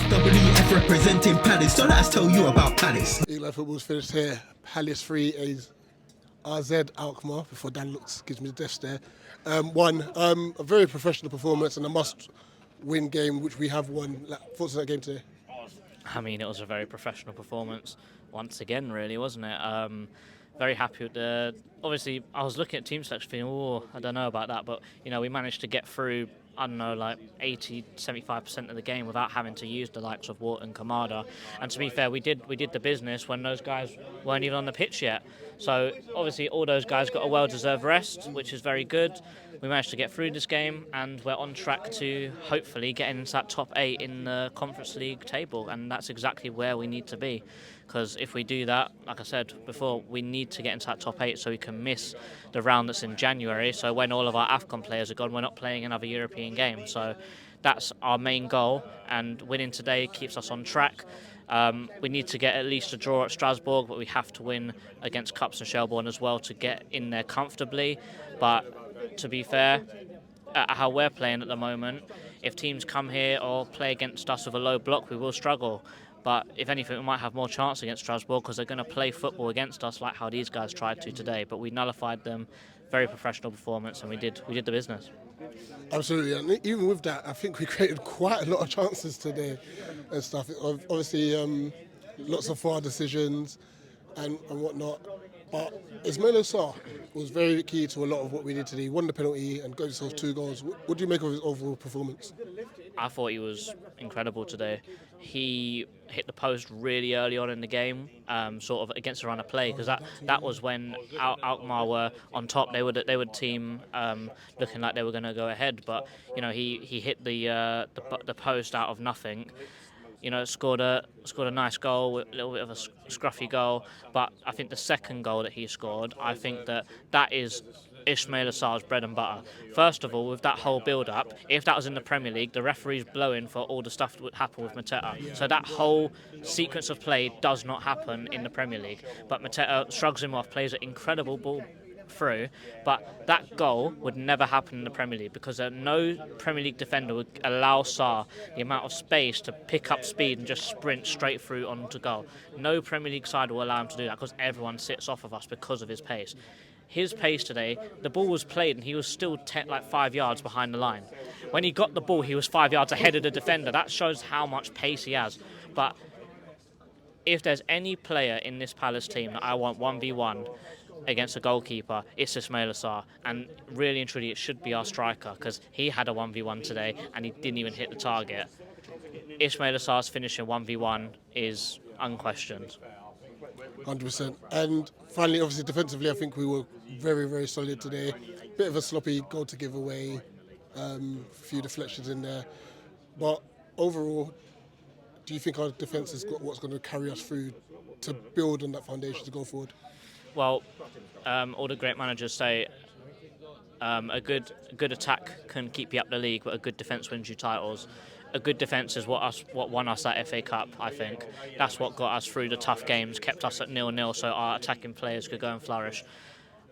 WF representing Palace, so let's tell you about Palace. England football's finished here. Palace 3, RZ Alkmaar, before Dan gives me the death stare. A very professional performance and a must-win game, which we have won. Thoughts on that game today? I mean, it was a very professional performance once again, really, wasn't it? Very happy with the... Obviously, I was looking at team selection thinking, oh, I don't know about that, but, you know, we managed to get through, I don't know, like 80, 75% of the game without having to use the likes of Watt and Kamada. And to be fair, we did the business when those guys weren't even on the pitch yet. So, obviously, all those guys got a well-deserved rest, which is very good. We managed to get through this game, and we're on track to hopefully get into that top 8 in the Conference League table, and that's exactly where we need to be. Because if we do that, like I said before, we need to get into that top 8 so we can miss the round that's in January. So when all of our AFCON players are gone, we're not playing another European game. So that's our main goal, and winning today keeps us on track. We need to get at least a draw at Strasbourg, but we have to win against Cups and Shelbourne as well to get in there comfortably. But to be fair, at how we're playing at the moment, if teams come here or play against us with a low block, we will struggle. But if anything, we might have more chance against Strasbourg because they're going to play football against us like how these guys tried to today. But we nullified them. Very professional performance, and we did the business. Absolutely, and even with that, I think we created quite a lot of chances today and stuff. Obviously, lots of far decisions and whatnot. But Ismaila Sarr was very key to a lot of what we did today. He won the penalty and got himself 2 goals. What do you make of his overall performance? I thought he was incredible today. He hit the post really early on in the game, sort of against the run of play, because that was when Alkmaar were on top. They would team looking like they were going to go ahead, but you know he hit the post out of nothing. You know, scored a nice goal, a little bit of a scruffy goal. But I think the second goal that he scored, I think that is Ismaila Sarr's bread and butter. First of all, with that whole build-up, if that was in the Premier League, the referee's blowing for all the stuff that would happen with Mateta. So that whole sequence of play does not happen in the Premier League. But Mateta shrugs him off, plays an incredible ball through, but that goal would never happen in the Premier League because no Premier League defender would allow Sarr the amount of space to pick up speed and just sprint straight through onto goal. No Premier League side will allow him to do that because everyone sits off of us because of his pace. His pace today, the ball was played and he was still 5 yards behind the line. When he got the ball, he was 5 yards ahead of the defender. That shows how much pace he has. But if there's any player in this Palace team that I want 1v1 against a goalkeeper, it's Ismaila Sarr, and really and truly it should be our striker because he had a 1v1 today and he didn't even hit the target. Ismaila Sarr's finishing 1v1 is unquestioned. 100%. And finally, obviously defensively, I think we were very, very solid today. Bit of a sloppy goal to give away, a few deflections in there. But overall, do you think our defence has got what's going to carry us through to build on that foundation to go forward? Well, all the great managers say a good attack can keep you up the league, but a good defence wins you titles. A good defence is what won us that FA Cup, I think. That's what got us through the tough games, kept us at 0-0 so our attacking players could go and flourish.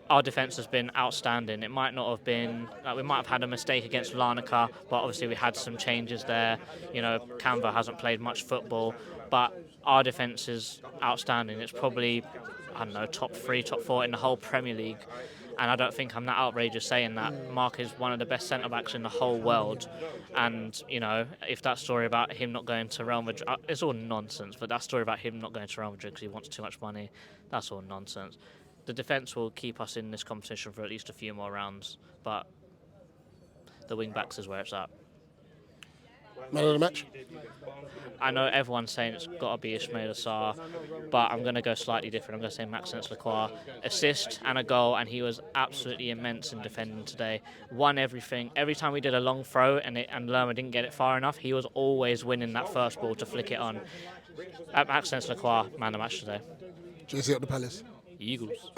Our defence has been outstanding. It might not have been, we might have had a mistake against Larnaca, but obviously we had some changes there. You know, Canva hasn't played much football, but our defence is outstanding. It's probably, I don't know, top 3, top 4 in the whole Premier League. And I don't think I'm that outrageous saying that. Mark is one of the best centre-backs in the whole world. And, you know, if that story about him not going to Real Madrid, it's all nonsense, but that story about him not going to Real Madrid because he wants too much money, that's all nonsense. The defence will keep us in this competition for at least a few more rounds, but the wing-backs is where it's at. Man of the match? I know everyone's saying it's got to be Ismaila Sarr, but I'm going to go slightly different. I'm going to say Maxence Lacroix. Assist and a goal, and he was absolutely immense in defending today. Won everything. Every time we did a long throw and Lerma didn't get it far enough, he was always winning that first ball to flick it on. Maxence Lacroix, man of the match today. JC up the Palace. Eagles.